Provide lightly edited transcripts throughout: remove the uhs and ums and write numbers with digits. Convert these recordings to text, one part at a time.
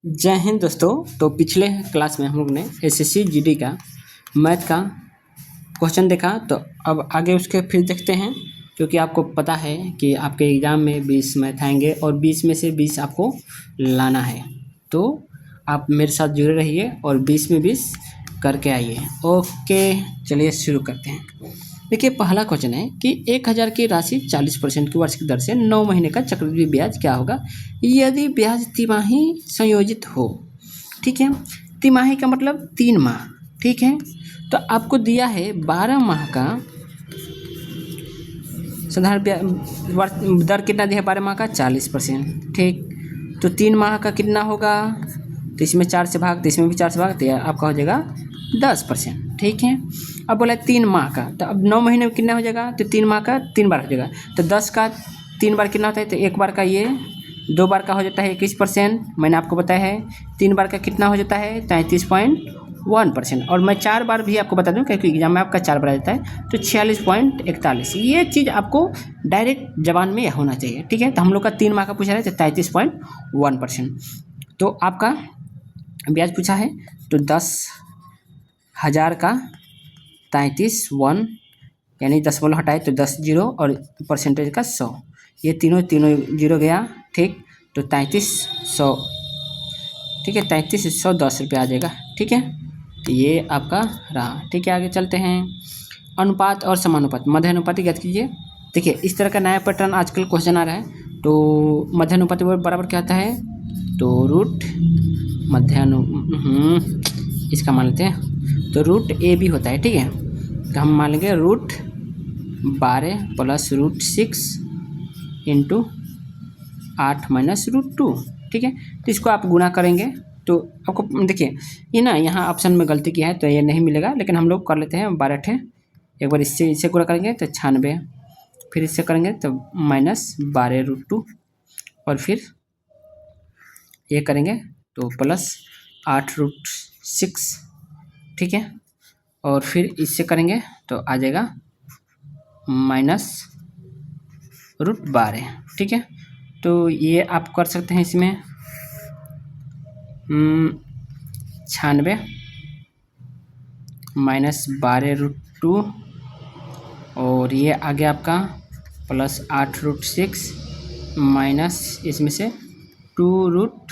जय हिंद दोस्तों। तो पिछले क्लास में हम लोग ने एसएससी जीडी का मैथ का क्वेश्चन देखा। तो अब आगे उसके फिर देखते हैं, क्योंकि आपको पता है कि आपके एग्ज़ाम में 20 मैथ आएंगे और 20 में से 20 आपको लाना है। तो आप मेरे साथ जुड़े रहिए और 20 में 20 करके आइए। ओके, चलिए शुरू करते हैं। देखिए, पहला क्वेश्चन है कि 1000 की राशि 40% की वार्षिक दर से 9 महीने का चक्रवृद्धि ब्याज क्या होगा यदि ब्याज तिमाही संयोजित हो। ठीक है, तिमाही का मतलब 3 माह। ठीक है, तो आपको दिया है 12 माह का साधारण ब्याज दर कितना दिया है, 12 माह का 40%। ठीक, तो 3 माह का कितना होगा, तो इसमें 4 से भाग, तो इसमें भी 4 से भाग, तो आपका हो जाएगा 10%। ठीक है, अब बोला 3 माह का, तो अब 9 महीने में कितना हो जाएगा, तो 3 माह का 3 बार हो जाएगा। तो 10 का 3 बार कितना होता है, तो 1 बार का ये 2 बार का हो जाता है 21%। मैंने आपको बताया है 3 बार का कितना हो जाता है 33.1%। और मैं 4 बार भी आपको बता दूं, क्योंकि एग्जाम में आपका 4 बार आ जाता है, तो 46.41। ये चीज़ आपको डायरेक्ट जबान में होना चाहिए। ठीक है, तो हम लोग का 3 माह का पूछा है तो 33.1%। तो आपका ब्याज पूछा है, तो 10,000 का 33.1 यानी दशमलव हटाए तो 10 जीरो और परसेंटेज का 100, ये तीनों जीरो गया। ठीक, तो 3300, ठीक है, 3310 रुपये आ जाएगा। ठीक है, तो ये आपका रहा। ठीक है, आगे चलते हैं। अनुपात और समानुपात, मध्यानुपाती ज्ञात कीजिए। देखिए, इस तरह का नया पैटर्न आजकल क्वेश्चन आ रहा है। तो मध्यानुपाती बराबर क्या होता है, तो रूट इसका मान लेते हैं, तो रूट ए बी होता है। ठीक है, तो हम मान लेंगे root 12 plus root 6 into 8 minus root 2। ठीक है, तो इसको आप गुणा करेंगे तो आपको देखिए ये ना यहाँ ऑप्शन में गलती किया है तो ये नहीं मिलेगा, लेकिन हम लोग कर लेते हैं 12 ठे। एक बार इससे गुणा करेंगे तो 96, फिर इससे करेंगे तो माइनस 12 रूट 2, और फिर ये करेंगे तो प्लस 8 रूट 6। ठीक है, और फिर इससे करेंगे तो आ जाएगा माइनस रूट 12। ठीक है, तो ये आप कर सकते हैं इसमें 96 माइनस 12 रूट 2, और ये आ गया आपका प्लस 8 रूट 6 माइनस इसमें से 2 रूट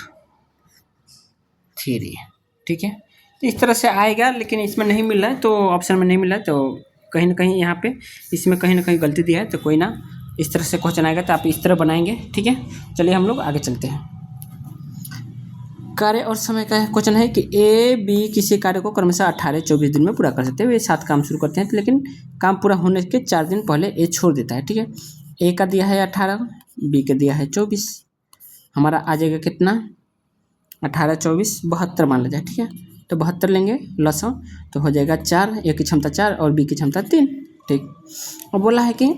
3। ठीक है, तो इस तरह से आएगा, लेकिन इसमें नहीं मिल रहा है, तो ऑप्शन में नहीं मिल रहा है, तो कहीं ना कहीं यहाँ पे इसमें कहीं ना कहीं गलती दिया है। तो कोई ना, इस तरह से क्वेश्चन आएगा तो आप इस तरह बनाएंगे। ठीक है, चलिए हम लोग आगे चलते हैं। कार्य और समय का क्वेश्चन है कि ए बी किसी कार्य को क्रमशः 18-24 दिन में पूरा कर सकते हैं। वे 7 काम शुरू करते हैं, लेकिन काम पूरा होने के 4 दिन पहले ए छोड़ देता है। ठीक है, ए का दिया है 18, बी का दिया है 24। हमारा आ जाएगा कितना, 18 24 72 मान लिया जाए। ठीक है, तो 72 लेंगे लसों, तो हो जाएगा 4, ए की क्षमता 4 और बी की क्षमता 3। ठीक, अब बोला है कि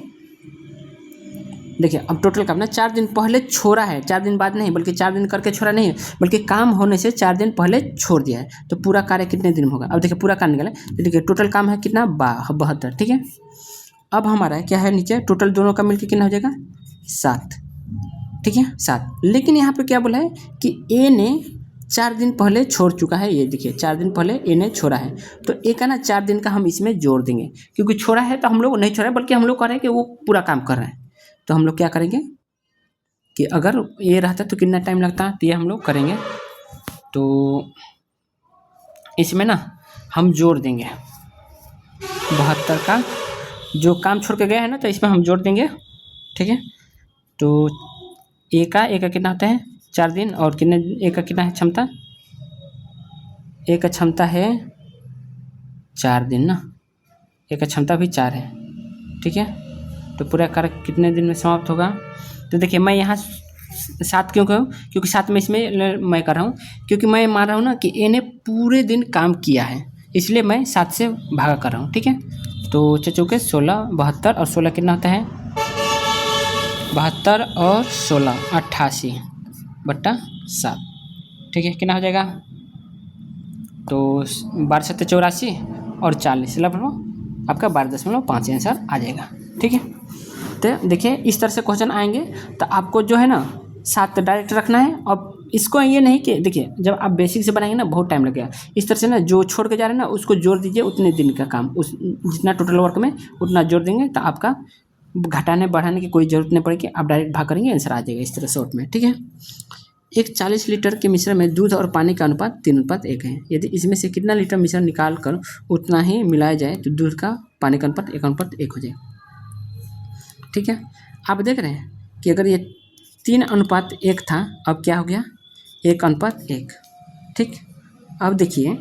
देखिए, अब टोटल काम ना 4 दिन पहले छोड़ा है, 4 दिन बाद नहीं, बल्कि 4 दिन करके छोड़ा नहीं है, बल्कि काम होने से 4 दिन पहले छोड़ दिया है। तो पूरा कार्य कितने दिन में होगा, अब देखिए पूरा कार्य निकला, तो देखिए टोटल काम है कितना 72। ठीक है, अब हमारा क्या है नीचे, टोटल दोनों का मिलकर कितना हो जाएगा 7। ठीक है, 7, लेकिन यहाँ पे क्या बोला है कि ए ने 4 दिन पहले छोड़ चुका है। ये देखिए 4 दिन पहले ए ने छोड़ा है, तो ए का ना 4 दिन का हम इसमें जोड़ देंगे, क्योंकि छोड़ा है तो हम लोग नहीं छोड़ा है, बल्कि हम लोग कह रहे हैं कि वो पूरा काम कर रहे हैं। तो हम लोग क्या करेंगे कि अगर ये रहता तो कितना टाइम लगता, तो ये हम लोग करेंगे, तो इसमें ना हम जोड़ देंगे 72 का जो काम छोड़ के गया है ना, तो इसमें हम जोड़ देंगे। ठीक है, तो ए का कितना होता है 4 दिन, और कितने ए का कितना है क्षमता, ए का क्षमता है 4 दिन ना, ए का क्षमता भी 4 है। ठीक है, तो पूरा कार्य कितने दिन में समाप्त होगा, तो देखिए मैं यहाँ 7 क्यों कहूँ, क्योंकि 7 में इसमें मैं कर रहा हूँ, क्योंकि मैं मान रहा हूँ ना कि ए ने पूरे दिन काम किया है, इसलिए मैं 7 से भागा कर रहा हूँ। ठीक है, तो चौके 16 72 और 16 कितना होता है 72 और 16 88/7। ठीक है, कितना हो जाएगा, तो 12 7 84 और 40 लगभग आपका 12.5 आंसर आ जाएगा। ठीक है, तो देखिए इस तरह से क्वेश्चन आएंगे, तो आपको जो है ना 7 डायरेक्ट रखना है, और इसको ये नहीं कि देखिए जब आप बेसिक से बनाएंगे ना बहुत टाइम लगेगा। इस तरह से ना जो छोड़ के जा रहे हैं ना उसको जोड़ दीजिए, उतने दिन का काम, उस जितना टोटल वर्क में उतना जोड़ देंगे तो आपका घटाने बढ़ाने की कोई ज़रूरत नहीं पड़ेगी, आप डायरेक्ट भाग करेंगे आंसर आ जाएगा इस तरह शॉर्ट में। ठीक है, एक 40 लीटर के मिश्रण में दूध और पानी का अनुपात 3:1 है। यदि इसमें से कितना लीटर मिश्रण निकाल कर उतना ही मिलाया जाए तो दूध का पानी का अनुपात 1:1 हो जाए। ठीक है, आप देख रहे हैं कि अगर ये 3:1 था, अब क्या हो गया 1:1। ठीक, अब देखिए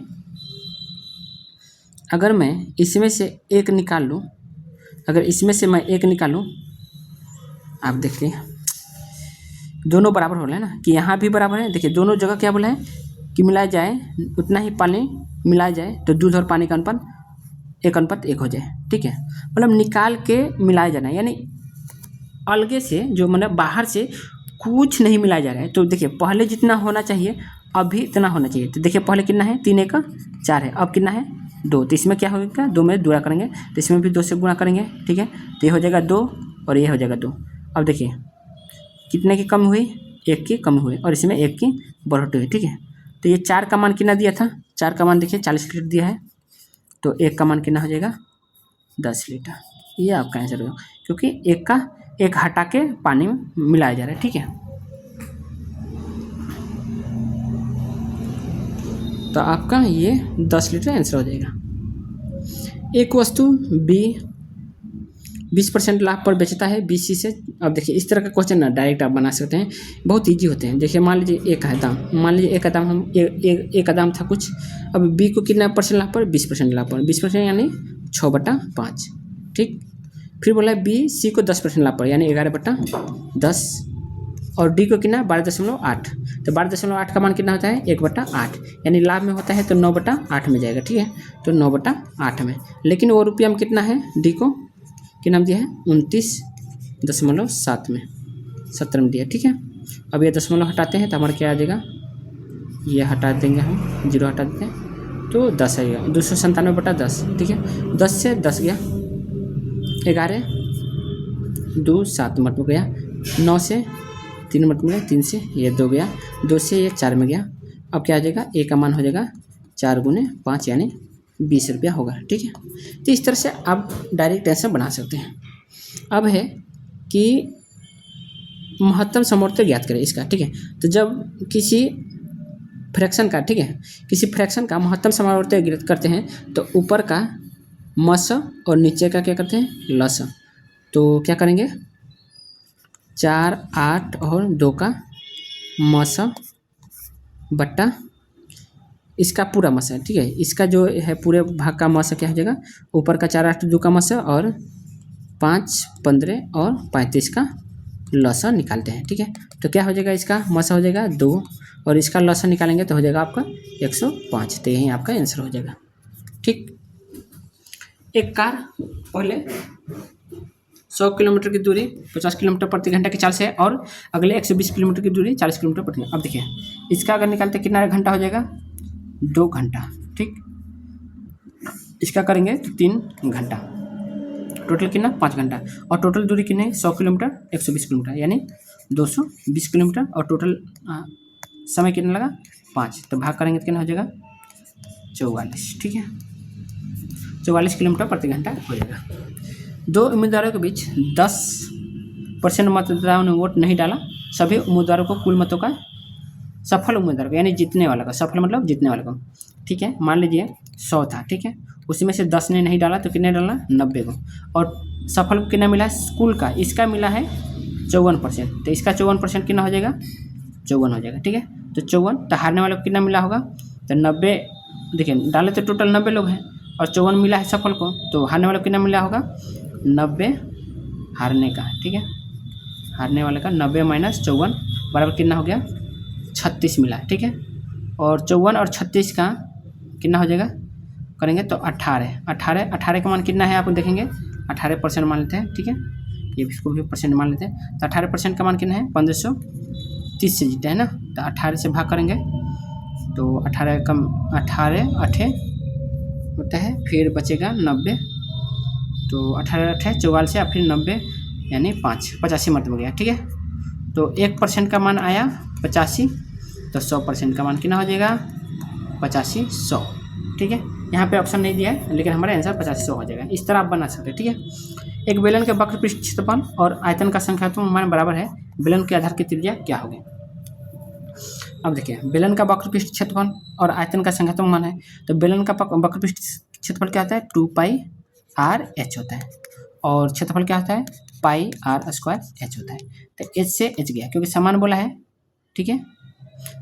अगर मैं इसमें से एक निकाल लूँ, अगर इसमें से मैं एक निकालूँ, आप देखिए दोनों बराबर हो रहे हैं ना, कि यहाँ भी बराबर है। देखिए दोनों जगह क्या बोला है कि मिलाया जाए उतना ही पानी मिलाया जाए तो दूध और पानी का अनुपात 1:1 हो जाए। ठीक है, मतलब निकाल के मिलाया जाना, यानी अलगे से जो मतलब बाहर से कुछ नहीं मिलाया जा रहा है। तो देखिए पहले जितना होना चाहिए अभी इतना होना चाहिए। तो देखिए पहले कितना है 3 1 4 है, अब कितना है 2। तो इसमें क्या होगा 2 में गुणा करेंगे तो इसमें भी 2 से गुणा करेंगे। ठीक है, तो ये हो जाएगा 2 और ये हो जाएगा 2। अब देखिए कितने की कमी हुई, 1 की कमी हुई और इसमें 1 की बढ़ोतरी हुई। ठीक है, तो ये 4 का मान कितना दिया था, 4 का मान देखिए 40 लीटर दिया है, तो 1 का मान कितना हो जाएगा 10 लीटर। ये आपका आंसर होगा, क्योंकि एक हटा के पानी में मिलाया जा रहा है। ठीक है, तो आपका ये 10 लीटर आंसर हो जाएगा। एक वस्तु बी 20% लाभ पर बेचता है BC से। अब देखिए इस तरह का क्वेश्चन ना डायरेक्ट आप बना सकते हैं, बहुत इजी होते हैं। देखिए मान लीजिए एक है दाम, मान लीजिए एक का दाम हम एक का दाम था कुछ, अब B को कितना % लाभ पर 20% लाभ पर, 20% यानी 6/5। ठीक, फिर बोला है BC को 10% लाभ पर यानी 11/10 और D को कितना 12.8। तो 12.8 का मान कितना होता है 1/8, यानी लाभ में होता है तो 9/8 में जाएगा। ठीक है, तो 9/8 में, लेकिन वो रुपया में कितना है D को क्या नाम दिया है 29.7 में 70 में दिया। ठीक है, अब ये दशमलव हटाते हैं तो हमारा क्या आ जाएगा, ये हटा देंगे हम, 0 हटा देते हैं तो 10 आएगा, 297/10। ठीक है, 10 से 10 गया, 11 2 7 मत में गया, 9 से 3 मत में गया, 3 से ये 2 गया, 2 से ये 4 में गया। अब क्या आ जाएगा A का मान हो जाएगा 4 × 5 यानी 20 रुपया होगा। ठीक है, तो इस तरह से आप डायरेक्ट आंसर बना सकते हैं। अब है कि महत्तम समवर्ती ज्ञात करें इसका। ठीक है, तो जब किसी फ्रैक्शन का, ठीक है, किसी फ्रैक्शन का महत्तम समवर्ती ज्ञात करते हैं तो ऊपर का मस और नीचे का क्या करते हैं लस। तो क्या करेंगे 4 8 और 2 का मस बट्टा इसका पूरा मस है। ठीक है, इसका जो है पूरे भाग का मस क्या हो जाएगा, ऊपर का 4 8 2 का मस और 5 15 और 35 का लसा निकालते हैं। ठीक है, तो क्या हो जाएगा, इसका मसा हो जाएगा 2 और इसका लसा निकालेंगे तो हो जाएगा आपका 105। तो यही आपका आंसर हो जाएगा। ठीक, एक कार पहले 100 किलोमीटर की दूरी 50 किलोमीटर प्रति घंटा की चाल से और अगले 120 किलोमीटर की दूरी 40 किलोमीटर प्रति घंटा। अब देखिए इसका अगर निकालते कितना घंटा हो जाएगा 2 घंटा। ठीक, इसका करेंगे तो 3 घंटा, टोटल कितना 5 घंटा और टोटल दूरी कितनी 100 किलोमीटर 120 किलोमीटर यानी 220 किलोमीटर और टोटल समय कितना लगा 5। तो भाग करेंगे तो कितना हो जाएगा 44। ठीक है, 44 किलोमीटर प्रति घंटा हो जाएगा। 2 उम्मीदवारों के बीच 10% मतदाताओं ने वोट नहीं डाला। सभी उम्मीदवारों को कुल मतों का सफल उम्मीदवार को यानी जीतने वाला का, सफल मतलब जीतने वाले को। ठीक है, मान लीजिए 100 था। ठीक है, उसमें से 10 ने नहीं डाला तो कितने डाला 90 को, और सफल को कितना मिला कुल का, इसका मिला है 54%। तो इसका 54% कितना हो जाएगा 54 हो जाएगा। ठीक है, तो 54, तो हारने वाले को कितना मिला होगा तो 90। देखिए डाले तो टोटल 90 लोग हैं और 54 मिला है सफल को, तो हारने वाले को कितना मिला होगा 90 हारने का। ठीक है, हारने वाले का 90 - 54 बराबर कितना हो गया 36 मिला है। ठीक है, और 54 और 36 का कितना हो जाएगा करेंगे तो 18 का मान कितना है आप देखेंगे 18% मान लेते हैं। ठीक है, ये इसको भी परसेंट मान लेते हैं। तो 18% का मान कितना है 1530 से जीता है ना, तो 18 से भाग करेंगे तो 18 कम 18 8 होता है, फिर बचेगा 90, तो 18 8 44 और फिर 90 यानी 5 85 मतलब हो गया। ठीक है, तो 1% का मान आया 85 तो 100% का मान कितना हो जाएगा 8500, ठीक है। यहाँ पे ऑप्शन नहीं दिया है लेकिन हमारा आंसर 8500 हो जाएगा। इस तरह आप बना सकते हैं, ठीक है। एक बेलन के वक्र पृष्ठ क्षेत्रफल और आयतन का संख्यात्मक मान बराबर है, बेलन के आधार की त्रिज्या क्या होगी। अब देखिए बेलन का वक्र पृष्ठ क्षेत्रफल और आयतन का संख्यात्मक मान है, तो बेलन का वक्र पृष्ठ क्षेत्रफल क्या होता है 2πr/h होता है और क्षेत्रफल क्या होता है πr² होता है। तो h से h गया क्योंकि समान बोला है, ठीक है।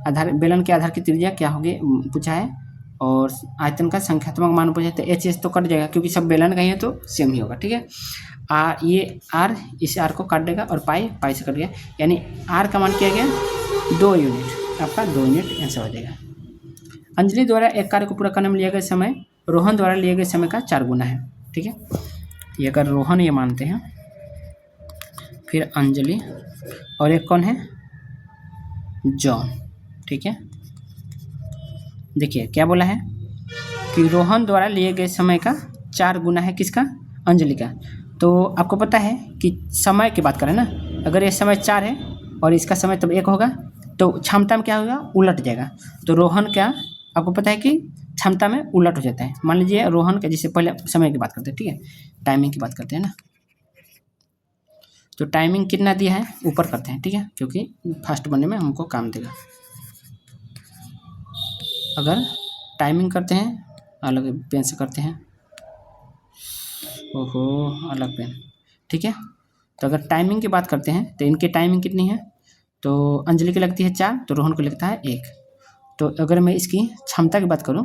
आधार बेलन के आधार की त्रिज्या क्या होगी पूछा है और आयतन का संख्यात्मक मान पूछा है, तो h तो कट जाएगा क्योंकि सब बेलन का ही है तो सेम ही होगा, ठीक है। ये r इस r को काट देगा और पाई से कट गया, यानी r का मान किया गया 2 यूनिट, आपका 2 यूनिट आंसर हो जाएगा। अंजलि द्वारा एक कार्य को पूरा करने में लिया गया समय रोहन द्वारा लिए गए समय का 4 गुना है, ठीक है। ये अगर रोहन ये मानते हैं, फिर अंजलि और एक कौन है जॉन, ठीक है। देखिए क्या बोला है कि रोहन द्वारा लिए गए समय का 4 गुना है किसका अंजलि का। तो आपको पता है कि समय की बात करें ना, अगर ये समय 4 है और इसका समय तब 1 होगा तो क्षमता में क्या होगा उलट जाएगा। तो रोहन क्या आपको पता है कि क्षमता में उलट हो जाता है। मान लीजिए रोहन का, जिससे पहले समय की बात करते हैं, ठीक है, टाइमिंग की बात करते हैं ना, तो टाइमिंग कितना दिया है ऊपर करते हैं, ठीक है, क्योंकि फास्ट बनने में हमको काम देगा। अगर टाइमिंग करते हैं अलग पेन से करते हैं, ओहो अलग पेन, ठीक है। तो अगर टाइमिंग की बात करते हैं तो इनकी टाइमिंग कितनी है, तो अंजलि की लगती है 4, तो रोहन को लगता है 1। तो अगर मैं इसकी क्षमता की बात करूं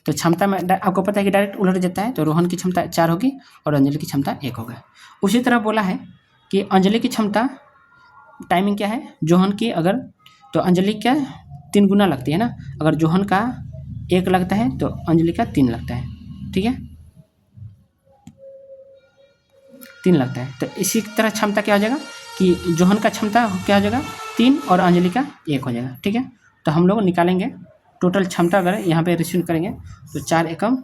तो क्षमता में आपको पता है कि डायरेक्ट उलट जाता है, तो रोहन की क्षमता 4 होगी और अंजलि की क्षमता 1 होगा। उसी तरह बोला है कि अंजलि की क्षमता टाइमिंग क्या है जोहन की, अगर तो अंजलि का 3 गुना लगती है ना, अगर जोहन का 1 लगता है तो अंजलि का 3 लगता है, ठीक है, 3 लगता है। तो इसी तरह क्षमता क्या हो जाएगा कि जोहन का क्षमता क्या हो जाएगा 3 और अंजलि का 1 हो जाएगा, ठीक है। तो हम लोग निकालेंगे टोटल क्षमता, अगर यहाँ पे रिश्यून करेंगे तो 4 एकम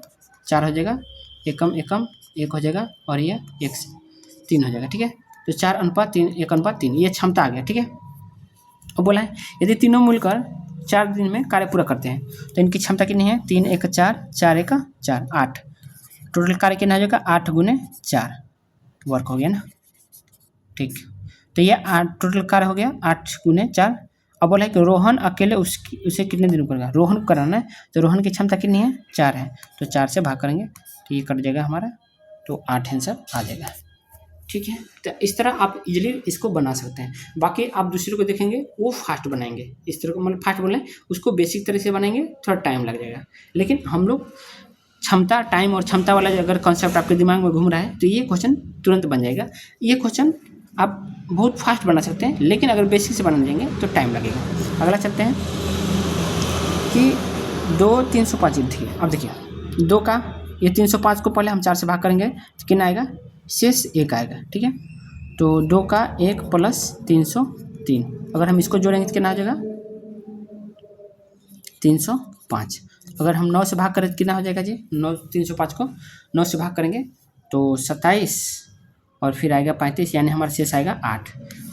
4 हो जाएगा, एकम एकम 1 हो जाएगा और ये 1 से 3 हो जाएगा, ठीक है। तो 4:3 1:3 ये क्षमता आ गया, ठीक है। अब बोला है यदि तीनों मिलकर 4 दिन में कार्य पूरा करते हैं तो इनकी क्षमता कितनी है 3 × 4 4 × 4 8, टोटल कार्य कितना हो जाएगा 8 × 4 वर्क हो गया ना, ठीक। तो ये 8 टोटल कार्य हो गया 8 × 4। अब बोला है कि रोहन अकेले उसे कितने दिन करेगा, रोहन को कराना है, तो रोहन की क्षमता कितनी है 4 है, तो 4 से भाग करेंगे तो ये कट जाएगा हमारा, तो 8 आंसर आ जाएगा, ठीक है। तो इस तरह आप इजीली इसको बना सकते हैं। बाकी आप दूसरे को देखेंगे वो फास्ट बनाएंगे, इस तरह को मतलब फास्ट बोलें उसको बेसिक तरह से बनाएंगे, थोड़ा टाइम लग जाएगा। लेकिन हम लोग क्षमता टाइम और क्षमता वाला अगर कॉन्सेप्ट आपके दिमाग में घूम रहा है तो ये क्वेश्चन तुरंत बन जाएगा। ये क्वेश्चन आप बहुत फास्ट बना सकते हैं, लेकिन अगर बेसिक से बनाने जाएंगे तो टाइम लगेगा। अगला चलते हैं कि 2 305 ठीक है। अब देखिए 2 का ये 305 को पहले हम 4 से भाग करेंगे तो कितना आएगा शेष 1 आएगा, ठीक है। तो 2 का 1 + 303, अगर हम इसको जोड़ेंगे तो कितना आ जाएगा 305। अगर हम 9 से भाग करें तो कितना हो जाएगा जी 9 305 को 9 से भाग करेंगे तो 27 और फिर आएगा 35, यानी हमारा शेष आएगा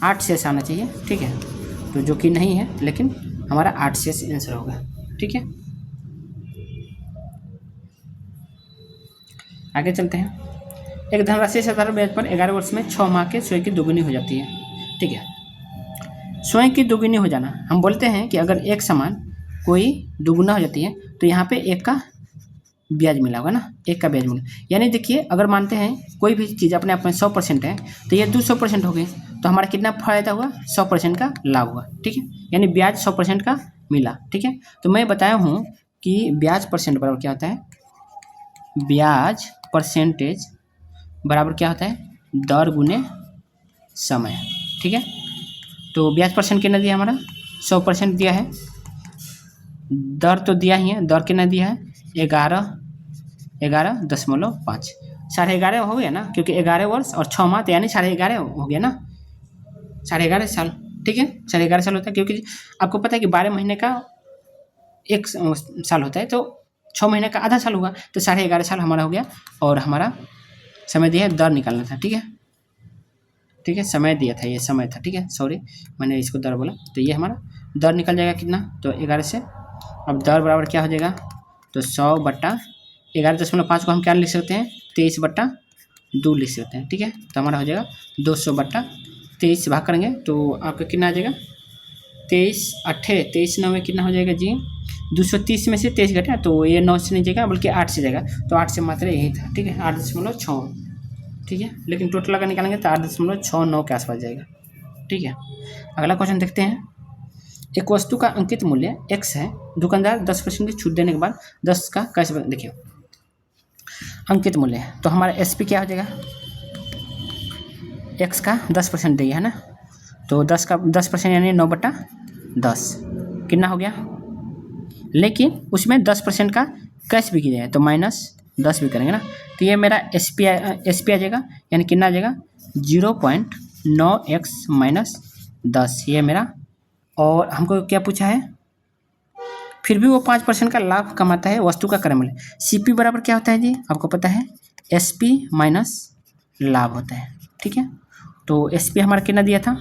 8 शेष आना चाहिए, ठीक है। तो जो कि नहीं है लेकिन हमारा 8 शेष आंसर होगा, ठीक है। आगे चलते हैं। एक धनराशि साधारण ब्याज पर 11 वर्ष में 6 माह के स्वयं की दोगुनी हो जाती है, ठीक है। स्वयं की दोगुनी हो जाना हम बोलते हैं कि अगर एक समान कोई दुगुना हो जाती है तो यहाँ पे 1 का ब्याज मिला होगा ना, 1 का ब्याज मिला, यानी देखिए अगर मानते हैं कोई भी चीज़ अपने आप में 100% है तो ये 200% हो गई, तो हमारा कितना फ़ायदा हुआ 100% का लाभ हुआ, ठीक है, यानी ब्याज 100% का मिला, ठीक है। तो मैं बताया हूँ कि ब्याज परसेंट बराबर क्या होता है, ब्याज परसेंटेज बराबर क्या होता है दर गुने समय, ठीक है। तो ब्याज परसेंट कितना दिया हमारा 100% दिया है, दर तो दिया ही है, दर कितना दिया है 11.5 11.5 हो गया ना, क्योंकि 11 वर्ष और 6 माह तो यानी 11.5 हो गया ना, 11.5 साल, ठीक है। 11.5 साल होता है, क्योंकि आपको पता है कि 12 महीने का 1 साल होता है, तो 6 महीने का आधा साल हुआ, तो 11.5 साल हमारा हो गया। और हमारा समय दिया है दर निकालना था, ठीक है, ठीक है, समय दिया था, ये समय था, ठीक है, सॉरी मैंने इसको दर बोला, तो ये हमारा दर निकल जाएगा कितना, तो 11 से। अब दर बराबर क्या हो जाएगा, तो 100/11.5 को हम क्या लिख सकते हैं, 23/2 लिख सकते हैं। ठीक है, तो हमारा हो जाएगा 200/23 भाग करेंगे तो आपका कितना आ जाएगा, 23 में कितना हो जाएगा जी, 230 में से 23 घटा तो ये 9 से नहीं जाएगा बल्कि 8 से जाएगा, तो 8 से मात्रा यही था। ठीक है, 8.6। ठीक है, लेकिन टोटल अगर निकालेंगे तो 8.69 के आसपास जाएगा। ठीक है, अगला क्वेश्चन देखते हैं। एक वस्तु का अंकित मूल्य x है, दुकानदार 10% की छूट देने के बाद 10 का कैसे, देखिए अंकित मूल्य है तो हमारा SP क्या हो जाएगा, x का 10% दिया है ना, तो 10% यानी 9/10 कितना हो गया, लेकिन उसमें 10% का कैश भी किया है तो -10 भी करेंगे ना, तो ये मेरा SP आ जाएगा, यानी कितना आ जाएगा 0.9x - 10 ये मेरा। और हमको क्या पूछा है, फिर भी वो 5% का लाभ कमाता है वस्तु का क्रय मूल्य। CP बराबर क्या होता है जी, आपको पता है SP माइनस लाभ होता है। ठीक है, तो SP हमारा कितना दिया था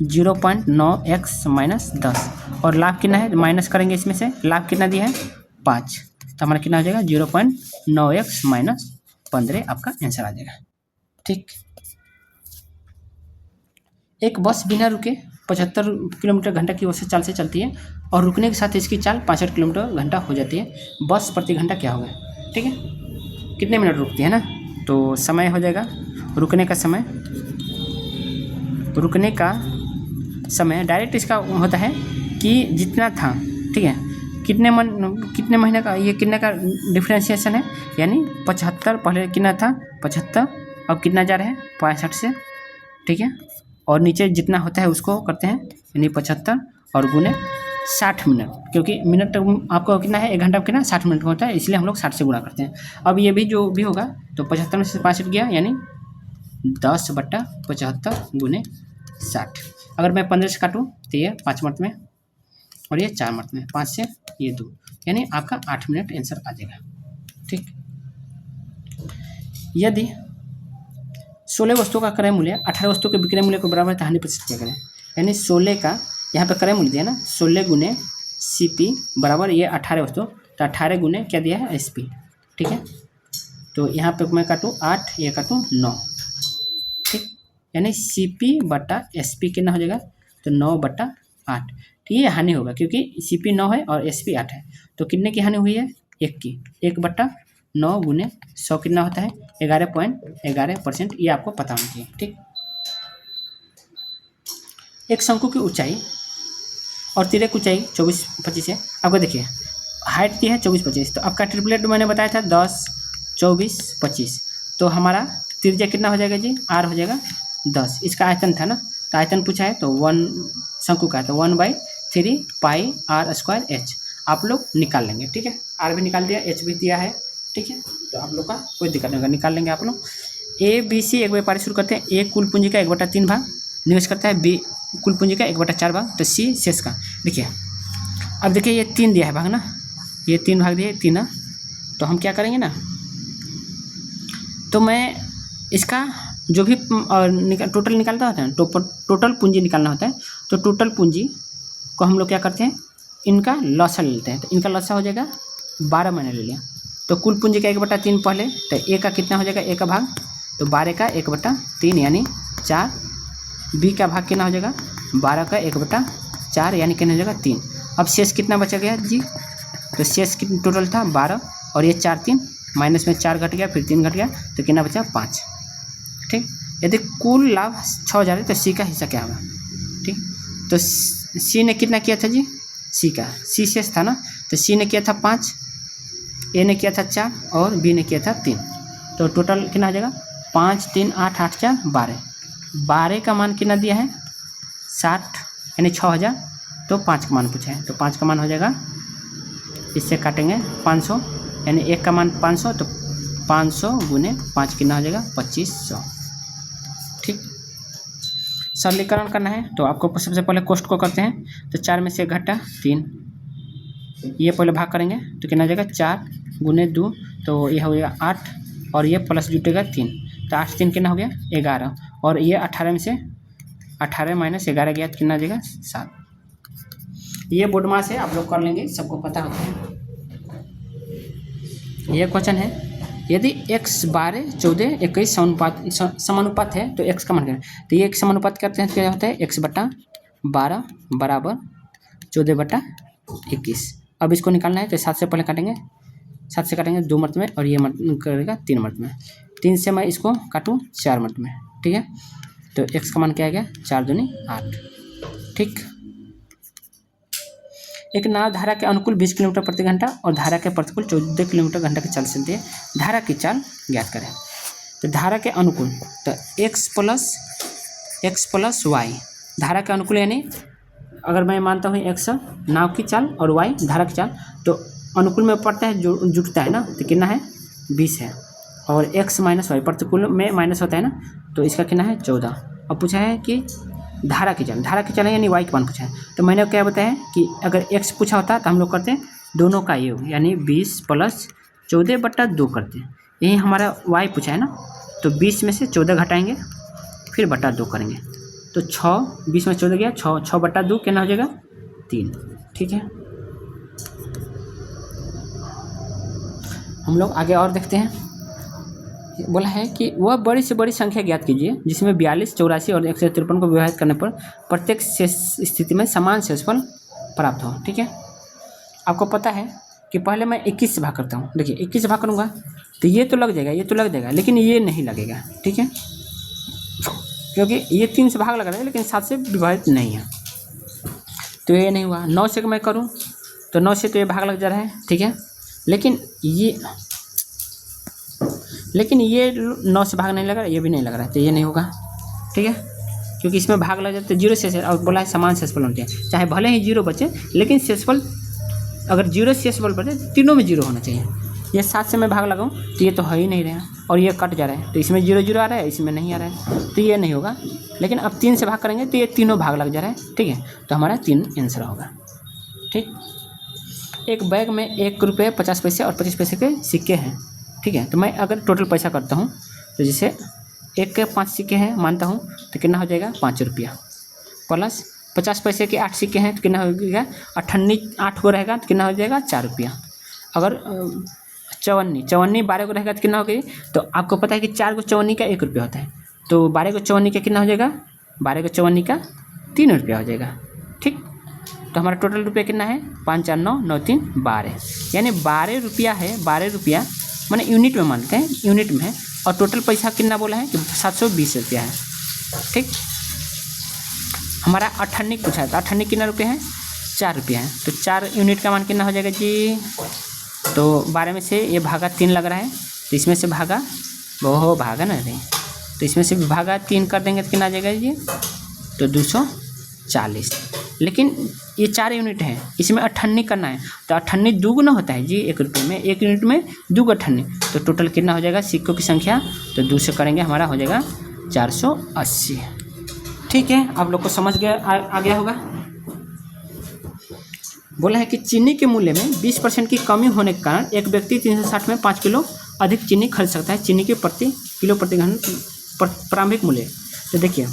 0.9x - 10 और लाभ कितना है, माइनस करेंगे इसमें से, लाभ कितना दिया है 5, तो हमारा कितना हो जाएगा 0.9x - 15 आपका आंसर आ जाएगा। ठीक, एक बस बिना रुके 75 किलोमीटर घंटा की ओर से चाल से चलती है और रुकने के साथ इसकी चाल 65 किलोमीटर घंटा हो जाती है। बस प्रति घंटा क्या होगा, ठीक है, कितने मिनट रुकती है ना, तो समय हो जाएगा रुकने का समय डायरेक्ट इसका होता है कि जितना था। ठीक है, कितने महीने का, ये कितने का डिफ्रेंशिएशन है, यानी 75 पहले कितना था 75, अब कितना जा रहा है 65 से। ठीक है, और नीचे जितना होता है उसको करते हैं, यानी 75 और गुने 60 मिनट, क्योंकि मिनट आपको कितना है 1 घंटा कितना 60 मिनट का होता है, इसलिए हम लोग 60 से गुणा करते हैं। अब ये भी जो भी होगा तो 75 में से 65 गया, यानी 10/75 गुने 60। अगर मैं 15 से काटूँ तो ये 5 मिनट में और ये 4 मिनट में, 5 से ये 2, यानी आपका 8 मिनट आंसर आ जाएगा। ठीक, यदि 16 वस्तुओं का क्रय मूल्य 18 वस्तुओं के विक्रय मूल्य को बराबर है तो हानि प्रतिशत क्या करें, यानी 16 का यहाँ पे क्रय मूल्य दिया ना, 16 गुने CP बराबर ये 18 वस्तु, तो 18 गुने क्या दिया है SP। ठीक है, तो यहाँ पे मैं काटूँ 8, ये काटूँ 9। ठीक, यानी CP/SP कितना हो जाएगा, तो 9/8। ठीक है, हानि होगा क्योंकि CP 9 है और SP 8 है, तो कितने की हानि हुई है 1 की, 1/9 गुने 100 कितना होता है 11.11%, ये आपको पता होना चाहिए। ठीक, एक शंकु की ऊंचाई और तिर्यक ऊंचाई 24-25 है। आपको देखिए हाइट की है 24-25, तो आपका ट्रिपलेट मैंने बताया था 10, 24, 25, तो हमारा त्रिज्या कितना हो जाएगा जी, R हो जाएगा 10। इसका आयतन था ना, तो आयतन पूछा है तो 1 शंकु का, तो 1/3 पाई r² h आप लोग निकाल लेंगे। ठीक है, R भी निकाल दिया, H भी दिया है। ठीक है, तो आप लोग का कोई दिक्कत नहीं होगा, निकाल लेंगे आप लोग। ABC एक व्यापारी शुरू करते हैं, A कुल पूंजी का 1/3 भाग निवेश करता है, B कुल पूंजी का 1/4 भाग, तो C शेष का। देखिए अब देखिए ये 3 दिया है भाग ना, ये 3 भाग दिए 3 ना, तो हम क्या करेंगे ना, तो मैं इसका जो भी टोटल निकालता होता है, टोटल पूंजी निकालना होता है, तो टोटल पूंजी को हम लोग क्या करते हैं, इनका लॉसा ले लेते हैं, तो इनका लॉसा हो जाएगा 12 मैंने ले लिया, तो कुल पूंजी का 1/3 पहले, तो A का कितना हो जाएगा, A का भाग तो 12 का 1/3 यानी 4, B का भाग कितना हो जाएगा 12 का 1/4 यानी कितना हो जाएगा 3। अब शेष कितना बचा गया जी, तो शेष कितना टोटल था 12 और ये 4 3 माइनस में 4 घट गया, फिर 3 घट गया, तो कितना बचा 5। ठीक, यदि कुल लाभ 6000 है तो C का हिस्सा क्या होगा। ठीक, तो C ने कितना किया था जी, C शेष था ना, तो C ने किया था 5, A ने किया था 4 और B ने किया था 3, तो टोटल कितना हो जाएगा 5 3 8 8 4 12। 12 का मान कितना दिया है 60 यानी 6000, तो 5 का मान पूछा है, तो 5 का मान हो जाएगा, इससे काटेंगे 500 यानी 1 का मान 500, तो 500 गुने 5 कितना हो जाएगा 2500। ठीक, सरलीकरण करना है तो आपको सबसे पहले कोष्ट को करते हैं, तो 4 में से 1 घटा 3, ये पहले भाग करेंगे तो कितना हो जाएगा 4 गुने 2, तो ये हो गया 8 और ये प्लस जुटेगा 3, तो 8 3 कितना हो गया 11, और ये 18 में से 18 माइनस 11 गया तो कितना हो जाएगा 7। ये बोर्ड मास है, आप लोग कर लेंगे, सबको पता होता है। ये क्वेश्चन है, यदि x 12, 14, 21 समानुपात है तो x का मान करें। तो ये एक समानुपात करते हैं तो क्या होता है, x/12 बराबर 14/21। अब इसको निकालना है तो 7 से पहले काटेंगे, 7 से काटेंगे 2 मर्त में, और ये करेगा 3 मर्त में। 3 से मैं इसको काटूँ 4 मर्त में, ठीक है। तो x का मान क्या आ गया, 4 दूनी 8, ठीक। एक नाव धारा के अनुकूल 20 किलोमीटर प्रति घंटा और धारा के प्रतिकूल 14 किलोमीटर घंटा की चाल से चलती है। धारा की चाल ज्ञात करें। तो धारा के अनुकूल तो x प्लस वाई, धारा के अनुकूल यानी अगर मैं मानता हूँ x नाव की चाल और y धारा की चाल, तो अनुकूल में पड़ता है जो जुटता है ना, तो कितना है 20 है, और x माइनस वाई प्रतिकूल में माइनस होता है ना, तो इसका कितना है 14। अब पूछा है कि धारा की चाल यानी y के मान पूछा है। तो मैंने क्या बताया कि अगर x पूछा होता तो हम लोग करते हैं दोनों का योग, यानी 20 प्लस 14/2 करते हैं। यही हमारा y पूछा है ना, तो 20 में से 14 घटाएंगे फिर बटा 2 करेंगे, तो 6, 20 में 14 गया, 6/2 कितना हो जाएगा 3, ठीक है। हम लोग आगे और देखते हैं। बोला है कि वह बड़ी से बड़ी संख्या ज्ञात कीजिए जिसमें 42, 84 और 153 को विभाजित करने पर प्रत्येक स्थिति में समान शेषफल प्राप्त हो, ठीक है। आपको पता है कि पहले मैं 21 से भाग करता हूँ। देखिए 21 से भाग करूँगा तो ये तो लग जाएगा, लेकिन ये नहीं लगेगा, ठीक है, क्योंकि ये 3 से भाग लग रहा है लेकिन 7 से विभाजित नहीं है, तो ये नहीं हुआ। 9 से मैं करूँ तो 9 से तो ये भाग लग जा रहा है, ठीक है, लेकिन ये 9 से भाग नहीं लग रहा, ये भी नहीं लग रहा है, तो ये नहीं होगा, ठीक है, क्योंकि इसमें भाग लग जाता है 0 से, और बोला है समान शेषफल होते हैं, चाहे भले ही 0 बचे, लेकिन शेषफल अगर 0 शेषफल बचे तीनों में 0 होना चाहिए। ये 7 से मैं भाग लगाऊं तो ये तो है ही नहीं रहा, और ये कट जा रहा है, तो इसमें 0 0 आ रहा है, इसमें नहीं आ रहा है, तो ये नहीं होगा। लेकिन अब 3 से भाग करेंगे तो ये तीनों भाग लग जा रहा है, ठीक है, तो हमारा 3 आंसर होगा, ठीक। एक बैग में 1 रुपये 50 पैसे और 25 पैसे के सिक्के हैं, ठीक है। तो मैं अगर टोटल पैसा करता हूँ तो जैसे 1 के 5 सिक्के हैं मानता हूँ तो कितना हो जाएगा 5 रुपया, प्लस 50 पैसे के 8 सिक्के हैं तो कितना हो जाएगा 8 को रहेगा तो कितना हो जाएगा 4 रुपया। अगर 54 12 को रहेगा तो कितना हो गई, तो आपको पता है कि 4 को 54 का 1 रुपया होता है, तो 12 को 54 का कितना हो जाएगा, 12 को 54 का 3 रुपया हो जाएगा, ठीक। तो हमारा टोटल रुपया कितना है 5 4 9 9 3 12, यानी 12 रुपया है। 12 रुपया मैंने यूनिट में मानते हैं, यूनिट में है, और टोटल पैसा कितना बोला है कि 720 रुपया है, ठीक। हमारा 98 पूछा है, तो 98 कितना रुपया है 4 रुपया है, तो 4 यूनिट का मान कितना हो जाएगा जी, तो 12 में से ये भागा 3 लग रहा है, तो इसमें से भागा वो भागा ना नहीं, तो इसमें से भागा 3 कर देंगे तो कितना आ जाएगा जी, तो 240। लेकिन ये 4 यूनिट है, इसमें 98 करना है, तो 98 दुगुना होता है जी 1 रुपये में, 1 यूनिट में 2 × 98, तो टोटल कितना हो जाएगा सिक्कों की संख्या, तो 2 से करेंगे हमारा हो जाएगा 480, ठीक है। आप लोग को समझ गया आ गया होगा। बोला है कि चीनी के मूल्य में 20% की कमी होने के कारण एक व्यक्ति 360 में 5 किलो अधिक चीनी खरीद सकता है। चीनी के प्रति किलो प्रति घंटा प्रारंभिक मूल्य, तो देखिए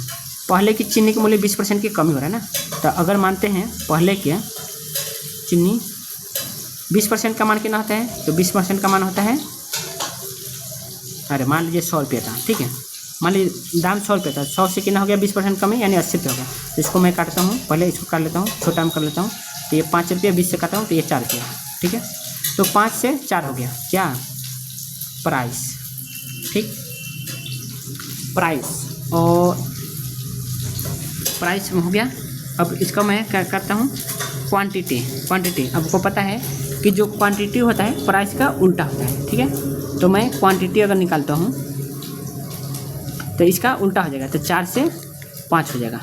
पहले की चीनी के मूल्य 20% की कमी हो रहा है ना, तो अगर मानते हैं पहले के चीनी 20% का मान कितना होता है, तो 20% का मान होता है, अरे मान लीजिए 100 रुपये था, ठीक है, मान लीजिए दाम 100 रुपये था, 100 से कितना हो गया 20% कमी यानी 80 रुपये हो गया। तो इसको मैं काटता हूँ, पहले इसको काट लेता हूँ, छोटा में कर लेता हूँ, तो ये 5 रुपये 20 से काटा हूँ तो ये 4 रुपये, ठीक है। तो 5 से 4 हो गया क्या प्राइस, ठीक, प्राइस, और प्राइस हो गया। अब इसका मैं क्या करता हूँ क्वांटिटी। आपको पता है कि जो क्वांटिटी होता है प्राइस का उल्टा होता है, ठीक है। तो मैं क्वांटिटी अगर निकालता हूँ तो इसका उल्टा हो जाएगा, तो 4 से 5 हो जाएगा,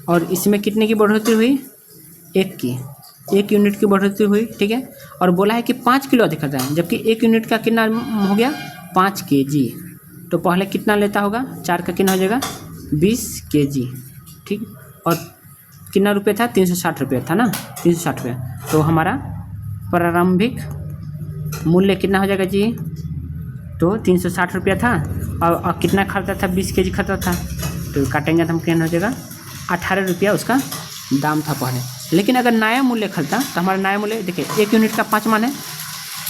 और इसमें कितने की बढ़ोतरी हुई 1 यूनिट की बढ़ोतरी हुई, ठीक है। और बोला है कि 5 किलो अधिक होता है, जबकि 1 यूनिट का कितना हो गया 5 kg, तो पहले कितना लेता होगा 4 का कितना हो जाएगा 20 kg, ठीक। और कितना रुपये था 360 रुपये था ना, 360 रुपये, तो हमारा प्रारंभिक मूल्य कितना हो जाएगा जी, तो 360 रुपया था, और कितना खरीदा था 20 kg खरीदा था, तो काटेंगे तो हम कितना हो जाएगा 18 रुपया उसका दाम था पहले। लेकिन अगर नया मूल्य खलता तो हमारा नया मूल्य देखिए 1 यूनिट का 5 मान है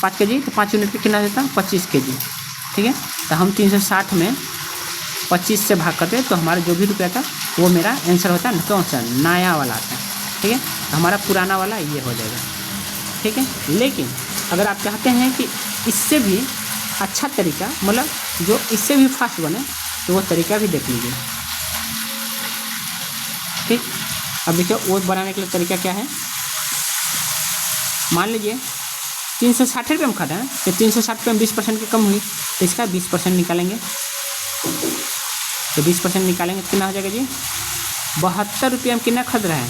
5 kg, तो 5 यूनिट पे कितना देता 25 kg। ठीक है, तो हम 360 में 25 से भाग करते तो हमारा जो भी रुपया था वो मेरा आंसर होता है, कौन सा नया वाला आता है। ठीक है, तो हमारा पुराना वाला ये हो जाएगा। ठीक है, लेकिन अगर आप चाहते हैं कि इससे भी अच्छा तरीका, मतलब जो इससे भी फास्ट बने, तो वो तरीका भी देख लीजिए। ठीक, अब देखिए वो बनाने के लिए तरीका क्या है। मान लीजिए 360 रुपये में खाता है, तो 360 रुपये में 20% की कम हुई, तो इसका 20% निकालेंगे। तो 20% निकालेंगे तो कितना हो जाएगा जी, 72 रुपये में कितना खरीद रहा है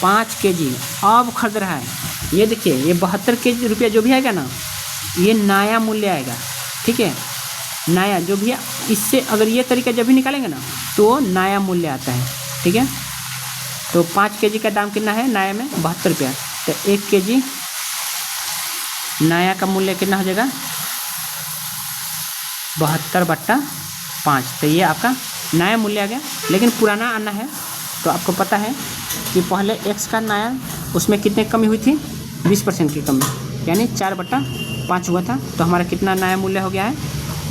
5 kg। अब खरीद रहा है, ये देखिए ये 72 रुपया जो भी आएगा ना, ये नया मूल्य आएगा। ठीक है, नया जो भी, इससे अगर ये तरीका जब भी निकालेंगे ना तो नया मूल्य आता है। ठीक है, तो 5 kg का दाम कितना है नया में 72 रुपया, तो 1 kg नया का मूल्य कितना हो जाएगा 72/5। तो ये आपका नया मूल्य आ गया। लेकिन पुराना आना है तो आपको पता है कि पहले x का नया उसमें कितने कमी हुई थी 20% की कमी, यानी 4/5 हुआ था। तो हमारा कितना नया मूल्य हो गया है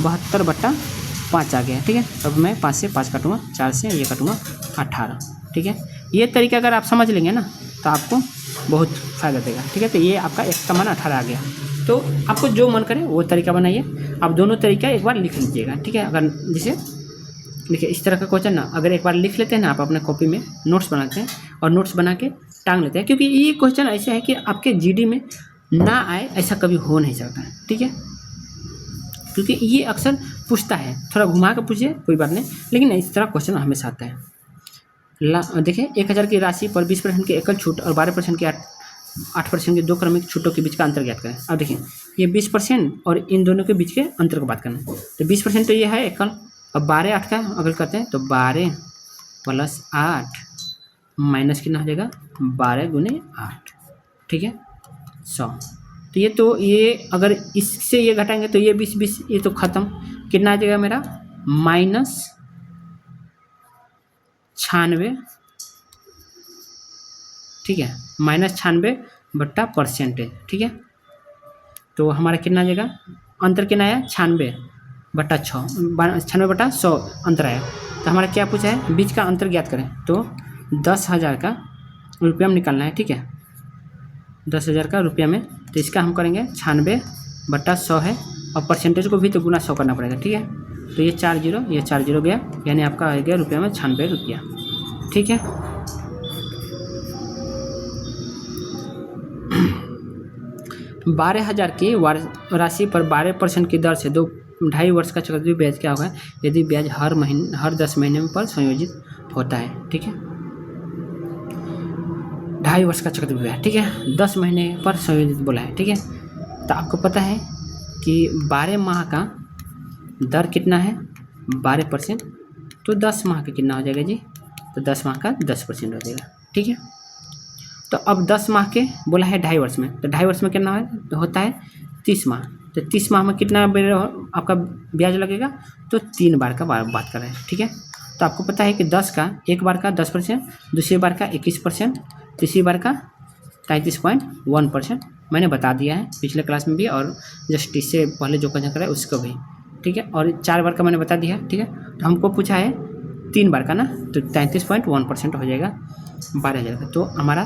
72/5 आ गया। ठीक है, अब मैं 5 से 5 काटूँगा, 4 से ये काटूँगा 18। ठीक है, ये तरीका अगर आप समझ लेंगे ना तो आपको बहुत फ़ायदा देगा। ठीक है, तो ये आपका x का मान 18 आ गया। तो आपको जो मन करे वो तरीका बनाइए। आप दोनों तरीका एक बार लिख लीजिएगा। ठीक है, अगर जैसे देखिए इस तरह का क्वेश्चन ना अगर एक बार लिख लेते हैं ना आप अपने कॉपी में, नोट्स बनाते हैं और नोट्स बना के टांग लेते हैं, क्योंकि ये क्वेश्चन ऐसे है कि आपके जीडी में ना आए ऐसा कभी हो नहीं सकता है। ठीक है, क्योंकि ये अक्सर पूछता है, थोड़ा घुमा के पूछिए कोई बात नहीं, लेकिन इस तरह क्वेश्चन हमेशा आता है। देखिए 1000 की राशि पर 20% की एकल छूट और 12% की 8% की 2 क्रमिक छूटों के बीच का अंतर ज्ञात करें। अब देखिए ये 20% और इन दोनों के बीच के अंतर को बात करना है। तो 20% तो ये है एकल, अब 12/8 का अगर करते हैं तो 12 + 8 माइनस कितना हो जाएगा 12 × 8। ठीक है, 100। तो ये अगर इससे ये घटाएंगे तो ये 20 ये तो ख़त्म, कितना आ जाएगा मेरा -96। ठीक है, -96/%। ठीक है, तो हमारा कितना आ जाएगा अंतर कितना आया 96/6, 96/100 अंतर आया। तो हमारा क्या पूछा है बीच का अंतर ज्ञात करें, तो 10,000 का रुपया में निकालना है। ठीक है, 10,000 का रुपया में, तो इसका हम करेंगे 96/100 है, और परसेंटेज को भी तो गुना 100 करना पड़ेगा। ठीक है, तो ये 4 0 गया, यानी आपका आ गया रुपया में 96 रुपया। ठीक है, 12,000 की राशि पर 12% की दर से 2.5 वर्ष का चक्रवृद्धि ब्याज क्या होगा यदि ब्याज हर 10 महीने पर संयोजित होता है। ठीक है, 2.5 वर्ष का चक्रवृद्धि ब्याज। ठीक है, 10 महीने पर संयोजित बोला है। ठीक है, तो आपको पता है कि 12 माह का दर कितना है 12%, तो 10 माह का कितना हो जाएगा जी, तो 10 माह का 10% हो जाएगा। ठीक है, तो अब 10 माह के बोला है 2.5 वर्ष में, तो 2.5 वर्ष में कितना है तो होता है 30 माह। तो 30 माह में कितना आपका ब्याज लगेगा, तो 3 बार का बात कर रहे हैं। ठीक है, तो आपको पता है कि 10 का एक बार का 10%, दूसरी बार का 21%, तीसरी बार का 33.1%। मैंने बता दिया है पिछले क्लास में भी, और जस्ट इससे पहले जो क्वेश्चन करा है उसको भी। ठीक है, और 4 बार का मैंने बता दिया। ठीक है, तो हमको पूछा है 3 बार का ना, तो 33.1% हो जाएगा 12,000 का। तो हमारा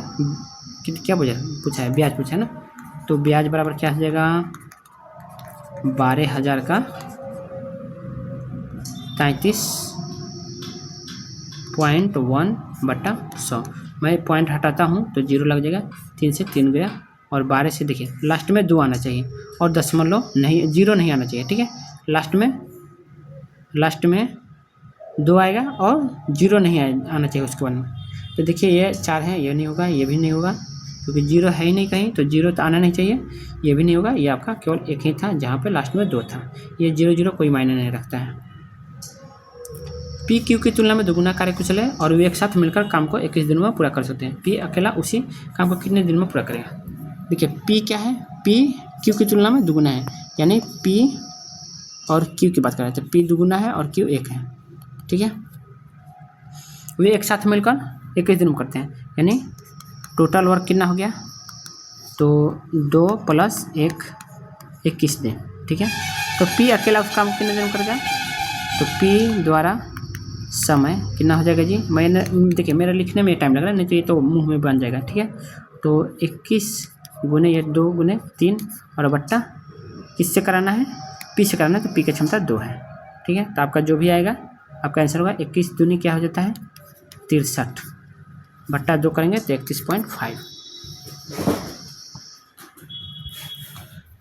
क्या पूछा है ब्याज पूछा है ना, तो ब्याज बराबर क्या हो जाएगा 12,000 का 33.1/100। मैं पॉइंट हटाता हूँ तो 0 लग जाएगा, 3 से 3 गया, और 12 से देखिए लास्ट में 2 आना चाहिए, और दशमलव नहीं 0 नहीं आना चाहिए। ठीक है, लास्ट में 2 आएगा और 0 नहीं आना चाहिए उसके बाद में। तो देखिए ये 4 है, ये नहीं होगा, ये भी नहीं होगा, क्योंकि 0 है ही नहीं कहीं, तो 0 तो आना नहीं चाहिए, ये भी नहीं होगा। ये आपका केवल एक ही था जहाँ पे लास्ट में 2 था, ये 0 कोई मायने नहीं रखता है। पी क्यू की तुलना में दोगुना कार्यकुशल है और वे एक साथ मिलकर काम को 21 दिनों में पूरा कर सकते हैं। पी अकेला उसी काम को कितने दिन में पूरा करेगा। देखिए पी क्या है, पी क्यू की तुलना में दुगुना है, यानी पी और क्यू की बात कर रहे थे, पी दुगुना है और क्यू 1 है। ठीक है, वे एक साथ मिलकर 21 दिन में करते हैं, यानी टोटल वर्क कितना हो गया, तो 2 + 1 21 दिन, ठीक है। तो P अकेला उस काम कितने दिन करेगा, तो P द्वारा समय कितना हो जाएगा जी, मैंने देखिए मेरा लिखने में टाइम लग रहा है, नहीं तो ये तो मुंह में बन जाएगा, ठीक है। तो 21 गुने ये 2 गुने 3 और बट्टा किससे कराना है, P से कराना है, तो P की क्षमता 2 है, ठीक है। तो आपका जो भी आएगा आपका आंसर होगा 21 दूनी क्या हो जाता है 63 बट्टा 2 करेंगे तो 31.5।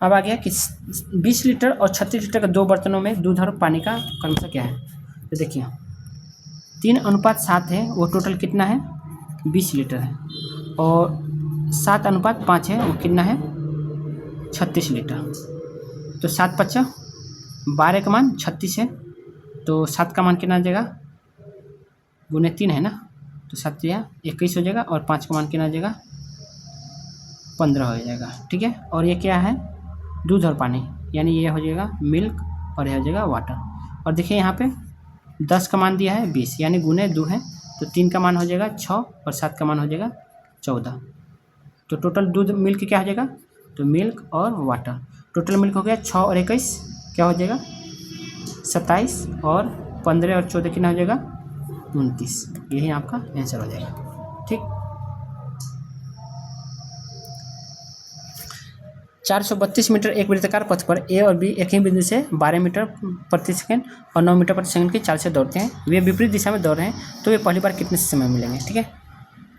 अब आ गया कि 20 लीटर और 36 लीटर का 2 बर्तनों में दूध और पानी का क्रमशः क्या है। तो देखिए 3:7 है, वो टोटल कितना है 20 लीटर है, और 7:5 है, वो कितना है 36 लीटर। तो 7×5 12 का मान 36 है, तो 7 का मान कितना आ जाएगा गुने 3 है ना, तो 7 या 21 हो जाएगा, और 5 का मान कितना आ जाएगा 15 हो जाएगा, ठीक है। और ये क्या है दूध और पानी, यानी ये हो जाएगा मिल्क और ये हो जाएगा वाटर। और देखिए यहाँ पे 10 का मान दिया है 20, यानी गुने 2 है, तो 3 का मान हो जाएगा 6 और 7 का मान हो जाएगा 14। तो टोटल दूध मिल्क क्या हो जाएगा, तो मिल्क और वाटर, टोटल मिल्क हो गया 6 और 21 क्या हो जाएगा 27, और 15 और 14 कितना हो जाएगा 29। यही आपका आंसर हो जाएगा, ठीक। 432 मीटर एक वृत्ताकार पथ पर ए और बी एक ही बिंदु से 12 मीटर प्रति सेकंड और 9 मीटर प्रति सेकंड की चाल से दौड़ते हैं। वे विपरीत दिशा में दौड़ रहे हैं, तो वे पहली बार कितने समय मिलेंगे, ठीक है।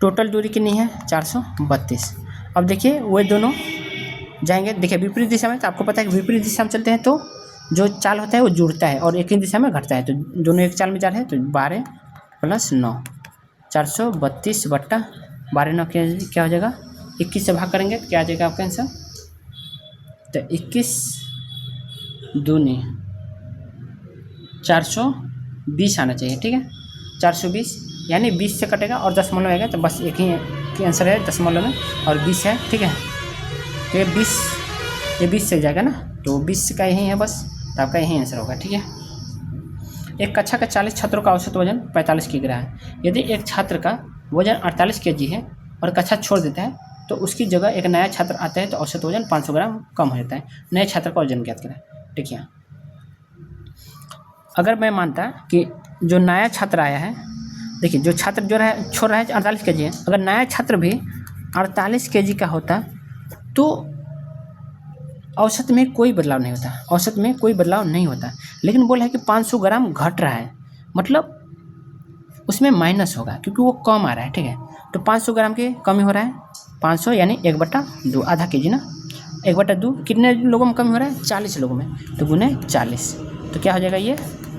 टोटल दूरी कितनी है 432। अब देखिए वे दोनों जाएंगे, देखिए विपरीत दिशा में, तो आपको पता है कि विपरीत दिशा में चलते हैं तो जो चाल होता है वो जुड़ता है और एक ही दिशा में घटता है, तो दोनों एक चाल में जा रहे हैं, तो 12 + 9 432 बट्टा 12 9 क्या हो जाएगा 21 से भाग करेंगे तो क्या आ जाएगा आपका आंसर, तो 21 दूनी 420 आना चाहिए, ठीक है। 420 यानी 20 से कटेगा और दशमलव आएगा, तो बस एक ही आंसर है दशमलव में, और 20 है, ठीक है। तो ये 20 से जाएगा ना, तो 20 का यही है बस, तो आपका यही आंसर होगा, ठीक है। एक कक्षा का 40 छात्रों का औसत वजन 45 किग्रा है। यदि एक छात्र का वजन 48 kg है और कक्षा छोड़ देता है, तो उसकी जगह एक नया छात्र आता है, तो औसत वजन 500 ग्राम कम हो जाता है। नए छात्र का वजन ज्ञात करें, ठीक है। अगर मैं मानता कि जो नया छात्र आया है, देखिए जो छात्र जो छोड़ रहा है 48 kg है, अगर नया छात्र भी 48 kg का होता तो औसत में कोई बदलाव नहीं होता, औसत में कोई बदलाव नहीं होता। लेकिन बोला है कि 500 ग्राम घट रहा है, मतलब उसमें माइनस होगा क्योंकि वो कम आ रहा है, ठीक है। तो 500 ग्राम की कमी हो रहा है, 500 यानी 1/2 आधा kg ना, 1/2 कितने लोगों में कमी हो रहा है 40 लोगों में, तो गुने 40, तो क्या हो जाएगा ये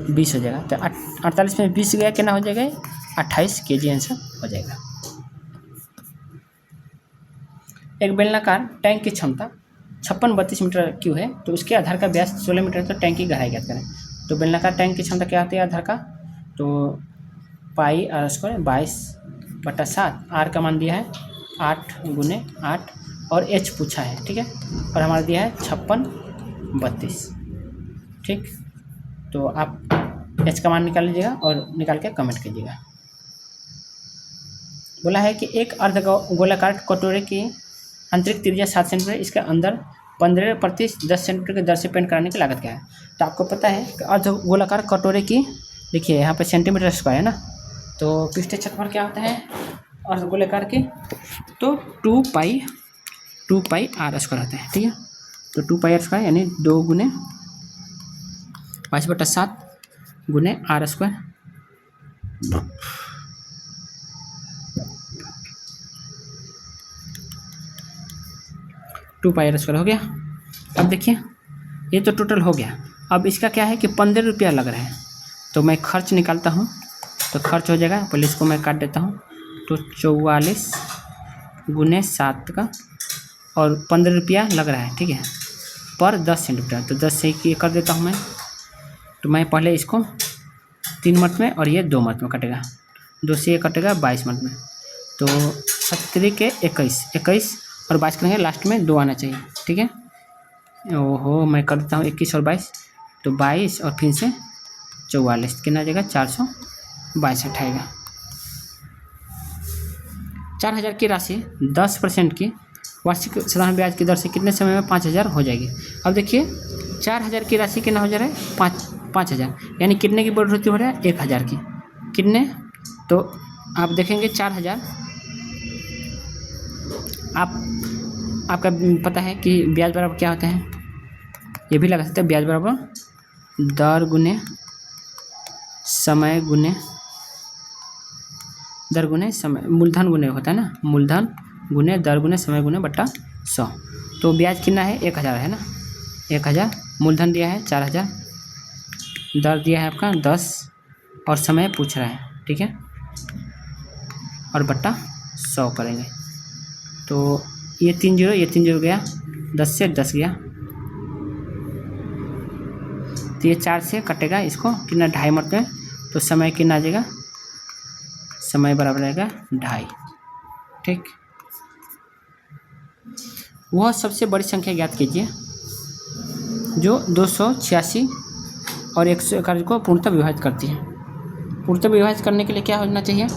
20 हो जाएगा। तो 48 में 20 गया कितना हो जाएगा 28 kg आंसर हो जाएगा। एक बेलनाकार टैंक की क्षमता 56-32 मीटर क्यूब है, तो उसके आधार का व्यास 16 मीटर है, तो टैंक की गहराई ज्ञात करें। तो बेलनाकार टैंक की क्षमता क्या आती है आधार का, तो πr² 22/7, आर का मान दिया है 8 × 8 और एच पूछा है, ठीक है, और हमारा दिया है 56-32, ठीक। तो आप एच का मान निकाल लीजिएगा और निकाल के कमेंट कीजिएगा। बोला है कि एक अर्ध गोलाकार कटोरे की आंतरिक त्रिज्या 7 सेंटीमीटर, इसके अंदर 15 प्रति 10 सेंटीमीटर की दर से पेंट कराने की लागत क्या है। तो आपको पता है कि अर्ध गोलाकार कटोरे की, देखिए यहाँ पे सेंटीमीटर स्क्वायर है ना, तो पृष्ठीय क्षेत्रफल क्या होता है अर्ध गोलाकार की, तो 2πr² होता है, ठीक है। तो 2πr² यानी 2 × 22/7 × r², πr² हो गया। अब देखिए ये तो टोटल हो गया। अब इसका क्या है कि 15 रुपया लग रहा है, तो मैं खर्च निकालता हूँ, तो खर्च हो जाएगा, पहले इसको मैं काट देता हूँ, तो 44 × 7 का और 15 रुपया लग रहा है, ठीक है, पर 10 सेंटीमीटर, तो 10 से ये कर देता हूँ मैं। तो मैं पहले इसको 3 मत में और ये 2 मत में कटेगा, 2 से ये कटेगा 22 मत में, तो 17 के 21 और 22 करेंगे, लास्ट में 2 आना चाहिए, ठीक है। ओहो मैं कर देता हूँ 21 और 22, तो 22 और फिर से 44 कितना आ जाएगा 462 आएगा। 4,000 की राशि 10% की वार्षिक साधारण ब्याज की दर से कितने समय में 5,000 हो जाएगी। अब देखिए 4,000 की राशि कितना हो जा रहा है 5,000, यानी कितने की बढ़ोतरी हो रहा है 1,000 की। कितने, तो आप देखेंगे 4,000, आपका पता है कि ब्याज बराबर क्या होता है, ये भी लगा सकते हैं, ब्याज बराबर दर गुने समय गुने दर गुने समय, मूलधन गुने होता है ना, मूलधन गुने दर गुने समय गुने बट्टा 100। तो ब्याज कितना है 1,000 है ना, 1,000 मूलधन दिया है 4,000, दर दिया है आपका 10 और समय पूछ रहा है, ठीक है, और बट्टा 100 करेंगे। तो ये 3 0 गया, 10 से 10 गया, तो ये 4 से कटेगा, इसको कितना 2.5 मरते हैं, तो समय कितना आ जाएगा, समय बराबर रहेगा 2.5। ठीक, वह सबसे बड़ी संख्या ज्ञात कीजिए जो 286 और 111 को पूर्णतः विभाजित करती है। पूर्णतः विभाजित करने के लिए क्या होना चाहिए,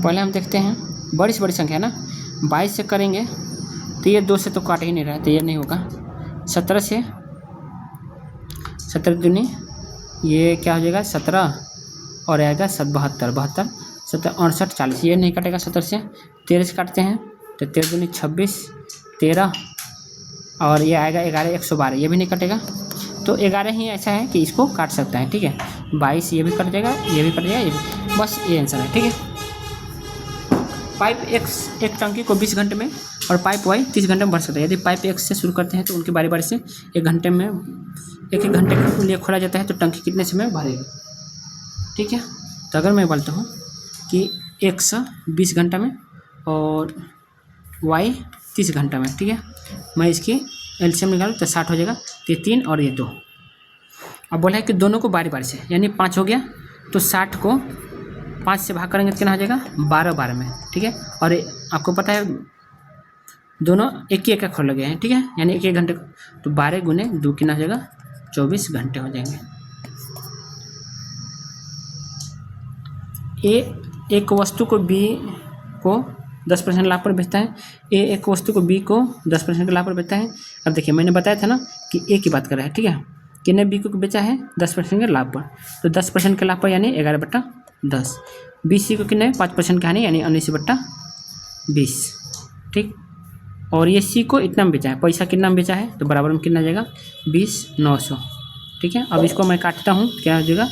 पहले हम देखते हैं बड़ी से बड़ी संख्या ना, 22 से करेंगे तो ये 2 से तो काट ही नहीं रहा है, तो ये नहीं होगा। 17 से 17 दूनी ये क्या हो जाएगा 17 और आएगा 72, 67 40, ये नहीं कटेगा 70 से। 13 से काटते हैं तो 13 दूनी 26, 13 और ये आएगा 11 112, ये भी नहीं कटेगा। तो 11 ही ऐसा है कि इसको काट सकता है, ठीक है। 22 ये भी कट जाएगा, ये भी कट जाएगा, ये भी, बस ये आंसर है, ठीक है। पाइप X एक टंकी को 20 घंटे में और पाइप Y 30 घंटे में भर सकता है। यदि पाइप X से शुरू करते हैं तो उनकी बारी बारी से एक घंटे के लिए खोला जाता है, तो टंकी कितने समय भरेगी, ठीक है। तो अगर मैं बोलता हूँ कि X 20 घंटा में और Y 30 घंटा में, ठीक है, मैं इसकी एलसीएम निकालूँ तो 60 हो जाएगा, तो ये 3 और ये 2। अब बोला है कि दोनों को बारी बारी से, यानी 5 हो गया, तो 60 को 5 से भाग करेंगे तो कितना हो जाएगा 12 में, ठीक है। और आपको पता है दोनों एक ही खोल लगे हैं, ठीक है, यानी एक घंटे, तो 12 गुने 2 कितना हो जाएगा 24 घंटे हो जाएंगे। ए एक वस्तु को बी को 10% लाभ पर बेचता है, ए एक वस्तु को बी को 10% के लाभ पर बेचता है। अब देखिए मैंने बताया था ना कि ए की बात कर रहा है, ठीक है, कितने बी को बेचा है 10% के लाभ पर, तो 10% के लाभ पर यानी 11/10। बी सी को कितने 5% का हानि यानी 19/20, ठीक। और ये सी को इतना में बेचा है, पैसा कितना में बेचा है, तो बराबर में कितना जाएगा 20,900, ठीक है। अब इसको मैं काटता हूँ, क्या हो जाएगा,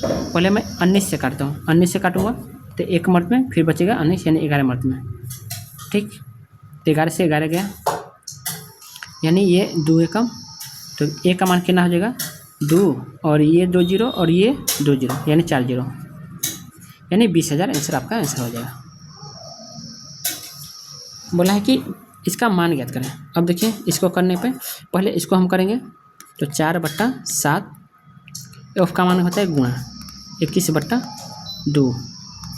पहले मैं 19 से काटता हूँ, 19 से काटूंगा तो 1 मर्द में, फिर बचेगा 19 यानी 11 मर्द में, ठीक। तो 11 से 11 गया, यानी ये 2 एकम, तो ए का मान कितना हो जाएगा 2 और ये 2 0 और ये 2 0 यानी 4 0, यानी 20,000 आंसर आपका आंसर हो जाएगा। बोला है कि इसका मान ज्ञात करें। अब देखिए इसको करने पे पहले इसको हम करेंगे तो 4/7, एफ का मान होता है गुणा 21/2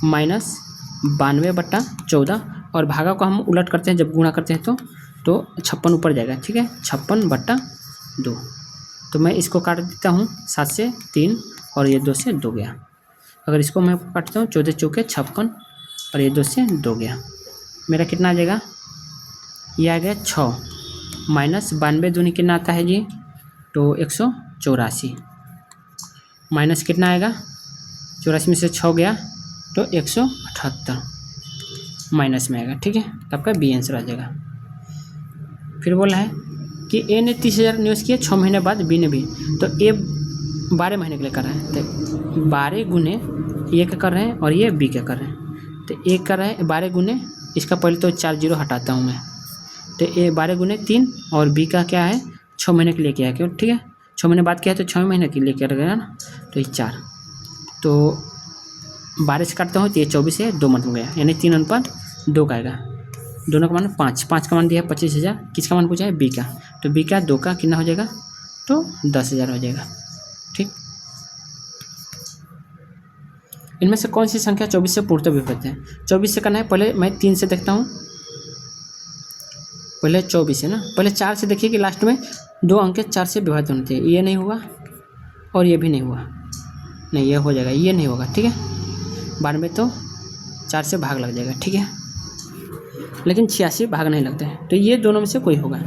माइनस 92/14, और भागा को हम उलट करते हैं, जब गुणा करते हैं तो 56 ऊपर जाएगा, ठीक है, 56/2। तो मैं इसको काट देता हूँ 7 से 3 और ये 2 से 2 गया। अगर इसको मैं काटता हूँ 14 चौके 56 और ये 2 से 2 गया, मेरा कितना आ जाएगा, ये आ गया 6 माइनस 92 दूनी कितना आता है जी, तो 184 माइनस कितना आएगा 84 में से 6 गया तो 178 माइनस में आएगा, ठीक है। तो आपका बी आंसर आ जाएगा। फिर बोला है कि ए ने 30,000 निवेश किया 6 महीने बाद बी ने भी, तो ए 12 महीने के लिए कर रहा है, तो 12 गुने ए का कर रहे हैं और ये बी का कर रहे हैं, तो ए कर रहे हैं 12 गुने, इसका पहले तो 4 0 हटाता हूँ मैं, तो ए 12 गुने 3 और बी का क्या है 6 महीने के लिए किया है क्यों, ठीक है, 6 महीने बाद किया है तो 6 महीने के लिए क्या रहेगा ना, तो ये 4, तो 12 से काटता हूँ तो ये 24 से 2 मत गया, यानी 3/2 का आएगा, दोनों का मान 5 का मान दिया है 25,000, किसका मान पूछा है बी का, तो बी का 2 का कितना हो जाएगा, तो 10,000 हो जाएगा, ठीक। इनमें से कौन सी संख्या 24 से पूर्णतः विभाजित है, 24 से करना है, पहले मैं 3 से देखता हूँ, पहले 24 है ना, पहले 4 से देखिए कि लास्ट में 2 अंक 4 से विभाजित होने चाहिए, ये नहीं हुआ और ये भी नहीं हुआ, नहीं ये हो जाएगा, ये नहीं होगा, ठीक है, 92 तो 4 से भाग लग जाएगा, ठीक है। लेकिन 86 भाग नहीं लगते हैं, तो ये दोनों में से कोई होगा।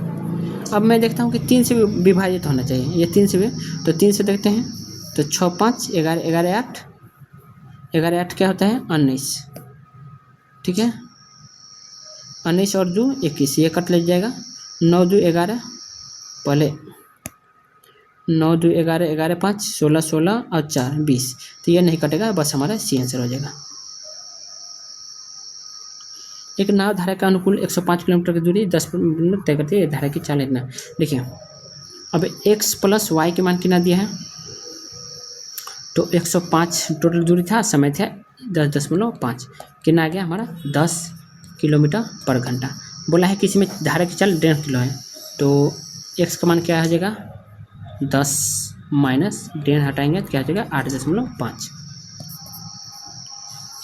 अब मैं देखता हूँ कि 3 से विभाजित होना चाहिए, ये 3 से भी, तो 3 से देखते हैं, तो 6 5 11 11 8, 11 8 क्या होता है 19, ठीक है, 19 और 2 21, ये कट ले जाएगा, 9 2 11, पहले 9 2 11 11 5 16 16 और 4 20, तो ये नहीं कटेगा, बस हमारा सी आंसर हो जाएगा। एक नाव धारा के अनुकूल 105 किलोमीटर की दूरी 10 मिनट तय करती है, धारा की चाल इतना। देखिए अब x प्लस वाई के मान कितना दिया है, तो 105 टोटल दूरी था, समय था 10.5, कितना आ गया हमारा 10 किलोमीटर पर घंटा। बोला है कि इसमें धारा की चाल 1.5 किलो है, तो x का मान क्या आ जाएगा 10 माइनस 1.5 हटाएंगे तो क्या हो जाएगा 8.5।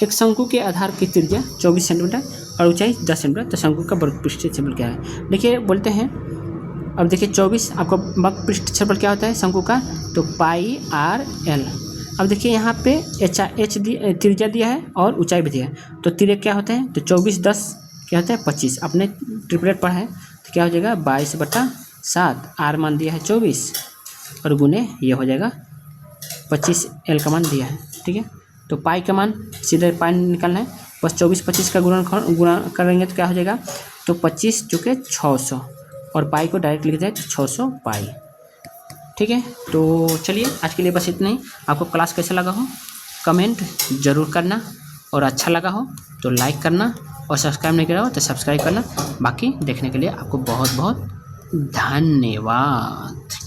एक शंकु के आधार की त्रिज्या 24 सेंटीमीटर और ऊंचाई 10 सेंटीमीटर, तो शंकु का वर्ग पृष्ठीय क्षेत्रफल क्या है। देखिए बोलते हैं, अब देखिए 24 आपका वर्ग पृष्ठीय क्षेत्रफल क्या होता है शंकु का, तो पाई आर एल। अब देखिए यहाँ पे एच त्रिज्या दिया है और ऊंचाई भी दिया है, तो तिर्यक क्या होता है, तो 24 10 क्या होता है 25, अपने ट्रिपलेट पढ़ा है, तो क्या हो जाएगा 22/7, आर मान दिया है 24 और गुने ये हो जाएगा 25, एल का मान दिया है, ठीक है। तो पाई का मान सीधे पाई निकालना है, बस 24 25 का गुणा करेंगे तो क्या हो जाएगा, तो 25 चुके 600 और पाई को डायरेक्ट लिख जाए तो 600 पाई, ठीक है। तो चलिए आज के लिए बस इतना ही। आपको क्लास कैसा लगा हो कमेंट ज़रूर करना, और अच्छा लगा हो तो लाइक करना, और सब्सक्राइब नहीं करा हो तो सब्सक्राइब करना। बाकी देखने के लिए आपको बहुत बहुत धन्यवाद।